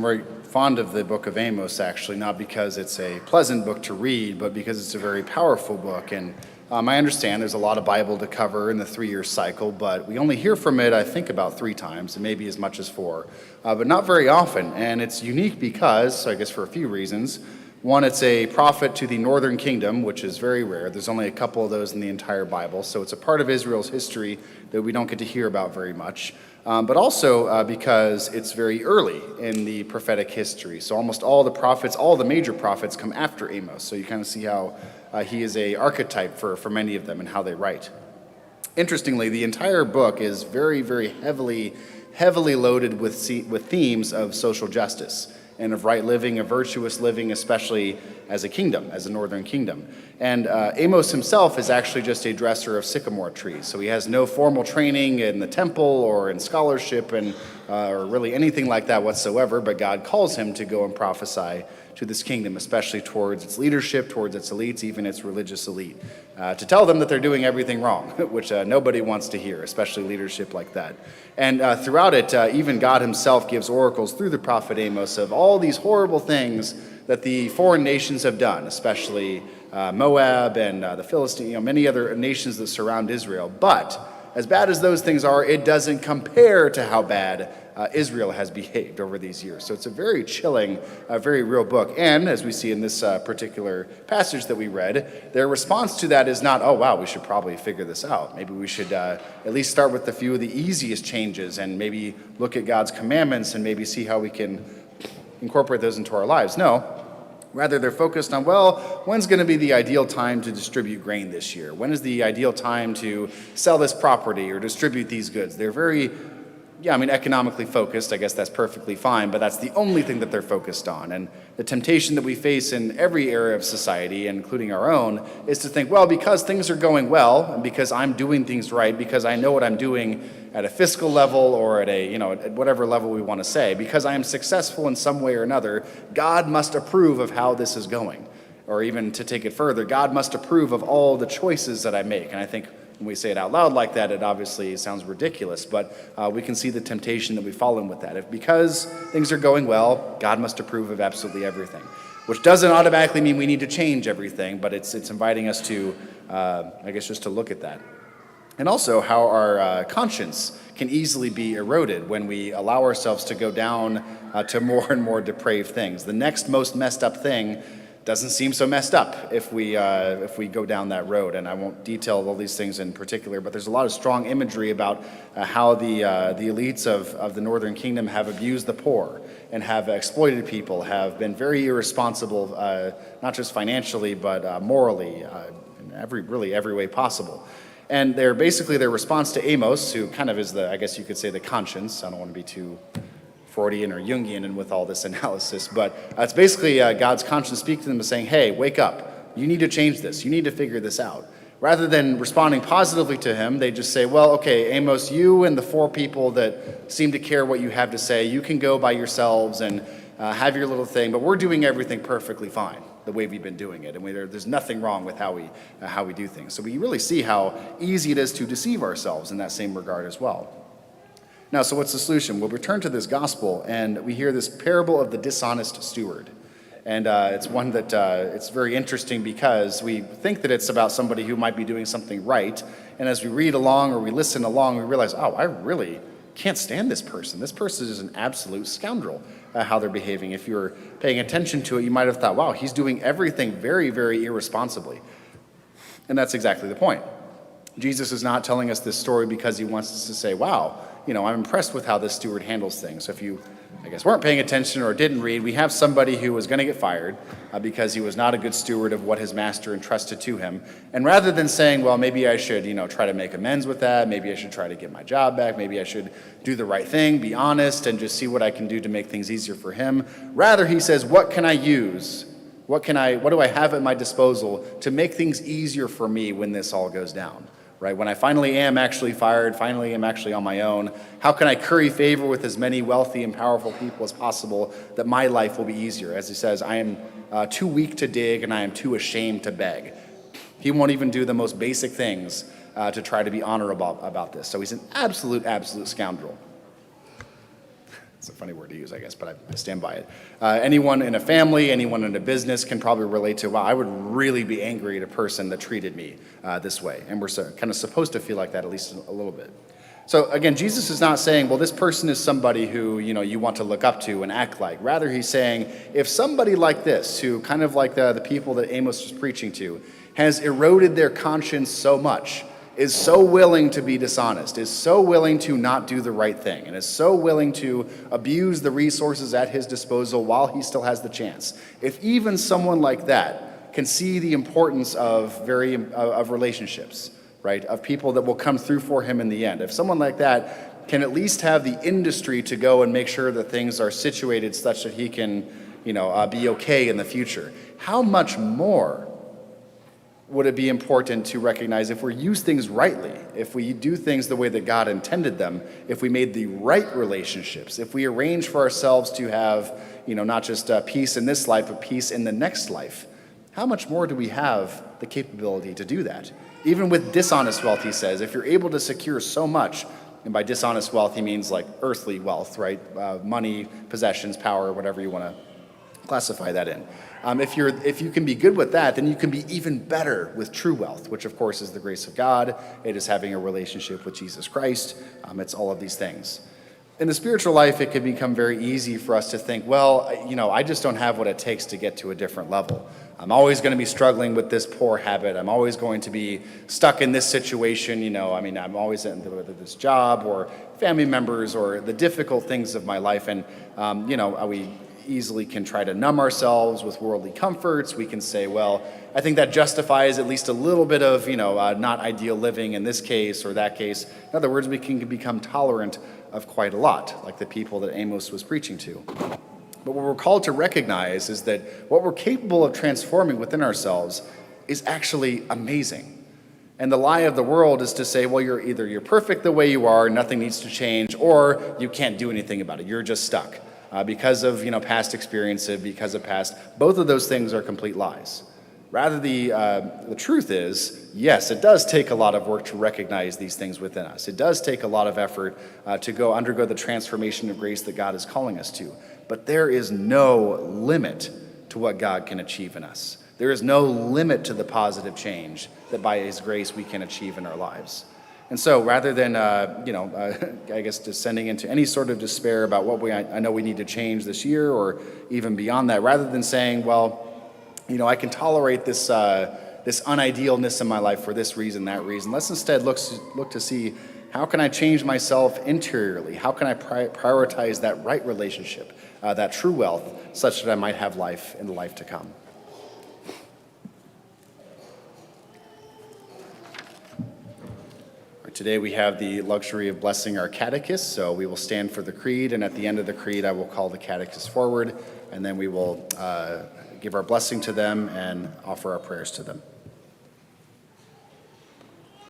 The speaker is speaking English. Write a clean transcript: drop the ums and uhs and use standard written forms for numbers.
I'm very fond of the book of Amos, actually, not because it's a pleasant book to read, but because it's a very powerful book. And I understand there's a lot of Bible to cover in the 3-year cycle, but we only hear from it, I think, about 3 times, and maybe as much as 4, but not very often. And it's unique because, I guess for a few reasons. One, it's a prophet to the northern kingdom, which is very rare. There's only a couple of those in the entire Bible, so it's a part of Israel's history that we don't get to hear about very much. But also because it's very early in the prophetic history. So almost all the prophets, all the major prophets come after Amos. So you kind of see how he is an archetype for many of them and how they write. Interestingly, the entire book is very, very heavily loaded with themes of social justice and of right living, of virtuous living, especially as a kingdom, as a northern kingdom. And Amos himself is actually just a dresser of sycamore trees. So he has no formal training in the temple or in scholarship or really anything like that whatsoever, but God calls him to go and prophesy to this kingdom, especially towards its leadership, towards its elites, even its religious elite, to tell them that they're doing everything wrong, which nobody wants to hear, especially leadership like that. And throughout it, even God himself gives oracles through the prophet Amos of all these horrible things that the foreign nations have done, especially Moab and the Philistines, many other nations that surround Israel. But as bad as those things are, it doesn't compare to how bad Israel has behaved over these years. So it's a very chilling, very real book. And as we see in this particular passage that we read, their response to that is not, oh, wow, we should probably figure this out. Maybe we should at least start with a few of the easiest changes and maybe look at God's commandments and maybe see how we can incorporate those into our lives. No. Rather, they're focused on, well, when's going to be the ideal time to distribute grain this year? When is the ideal time to sell this property or distribute these goods? They're very, economically focused. I guess that's perfectly fine, but that's the only thing that they're focused on. And the temptation that we face in every area of society, including our own, is to think, well, because things are going well, and because I'm doing things right, because I know what I'm doing at a fiscal level or at at whatever level we want to say, because I am successful in some way or another, God must approve of how this is going. Or even to take it further, God must approve of all the choices that I make. And I think when we say it out loud like that, it obviously sounds ridiculous, but we can see the temptation that we fall in with that. If because things are going well, God must approve of absolutely everything, which doesn't automatically mean we need to change everything, but it's inviting us to, just to look at that. And also how our conscience can easily be eroded when we allow ourselves to go down to more and more depraved things. The next most messed up thing doesn't seem so messed up if we go down that road. And I won't detail all these things in particular, but there's a lot of strong imagery about how the elites of the northern kingdom have abused the poor and have exploited people, have been very irresponsible, not just financially, but morally, in every way possible. And their response to Amos, who kind of is I guess you could say the conscience. I don't want to be too Freudian or Jungian and with all this analysis, but it's basically God's conscience speaking to them and saying, hey, wake up. You need to change this. You need to figure this out. Rather than responding positively to him, they just say, well, okay, Amos, you and the 4 people that seem to care what you have to say, you can go by yourselves and have your little thing, but we're doing everything perfectly fine the way we've been doing it, and there's nothing wrong with how we do things. So we really see how easy it is to deceive ourselves in that same regard as well. Now, so what's the solution? We'll return to this gospel, and we hear this parable of the dishonest steward. And it's one that it's very interesting because we think that it's about somebody who might be doing something right, and as we read along or we listen along, we realize, oh, I really can't stand this person. This person is an absolute scoundrel, how they're behaving. If you were paying attention to it, you might have thought, wow, he's doing everything very, very irresponsibly. And that's exactly the point. Jesus is not telling us this story because he wants us to say, wow, I'm impressed with how this steward handles things. So if you, weren't paying attention or didn't read, we have somebody who was going to get fired because he was not a good steward of what his master entrusted to him. And rather than saying, well, maybe I should, try to make amends with that, maybe I should try to get my job back, maybe I should do the right thing, be honest, and just see what I can do to make things easier for him. Rather, he says, what can I use? What do I have at my disposal to make things easier for me when this all goes down? Right? When I finally am actually fired, finally am actually on my own, how can I curry favor with as many wealthy and powerful people as possible that my life will be easier? As he says, I am too weak to dig and I am too ashamed to beg. He won't even do the most basic things to try to be honorable about this. So he's an absolute scoundrel. It's a funny word to use, I guess, but I stand by it. Anyone in a family, anyone in a business can probably relate to, wow, I would really be angry at a person that treated me this way. And we're kind of supposed to feel like that at least a little bit. So again, Jesus is not saying, well, this person is somebody who, you want to look up to and act like. Rather, he's saying, if somebody like this, who kind of like the people that Amos was preaching to, has eroded their conscience so much, is so willing to be dishonest, is so willing to not do the right thing, and is so willing to abuse the resources at his disposal while he still has the chance. If even someone like that can see the importance of relationships, right, of people that will come through for him in the end, if someone like that can at least have the industry to go and make sure that things are situated such that he can, be okay in the future, how much more would it be important to recognize if we use things rightly, if we do things the way that God intended them, if we made the right relationships, if we arrange for ourselves to have, not just peace in this life, but peace in the next life, how much more do we have the capability to do that? Even with dishonest wealth, he says, if you're able to secure so much, and by dishonest wealth, he means like earthly wealth, right? Money, possessions, power, whatever you want to classify that in. If you can be good with that, then you can be even better with true wealth, which of course is the grace of God. It is having a relationship with Jesus Christ. It's all of these things. In the spiritual life, it can become very easy for us to think, well, I just don't have what it takes to get to a different level. I'm always going to be struggling with this poor habit. I'm always going to be stuck in this situation. I'm always in this job or family members or the difficult things of my life. And, we easily can try to numb ourselves with worldly comforts. We can say, well, I think that justifies at least a little bit of, not ideal living in this case or that case. In other words, we can become tolerant of quite a lot, like the people that Amos was preaching to. But what we're called to recognize is that what we're capable of transforming within ourselves is actually amazing. And the lie of the world is to say, well, you're perfect the way you are, nothing needs to change, or you can't do anything about it. You're just stuck. Because of past experiences, because of past, both of those things are complete lies. Rather, the truth is, yes, it does take a lot of work to recognize these things within us. It does take a lot of effort to undergo the transformation of grace that God is calling us to. But there is no limit to what God can achieve in us. There is no limit to the positive change that by His grace we can achieve in our lives. And so rather than, I guess descending into any sort of despair about what I know we need to change this year or even beyond that, rather than saying, well, I can tolerate this unidealness in my life for this reason, that reason. Let's instead look to see, how can I change myself interiorly? How can I prioritize that right relationship, that true wealth, such that I might have life in the life to come? Today we have the luxury of blessing our catechist, so we will stand for the creed, and at the end of the creed I will call the catechist forward, and then we will give our blessing to them and offer our prayers to them.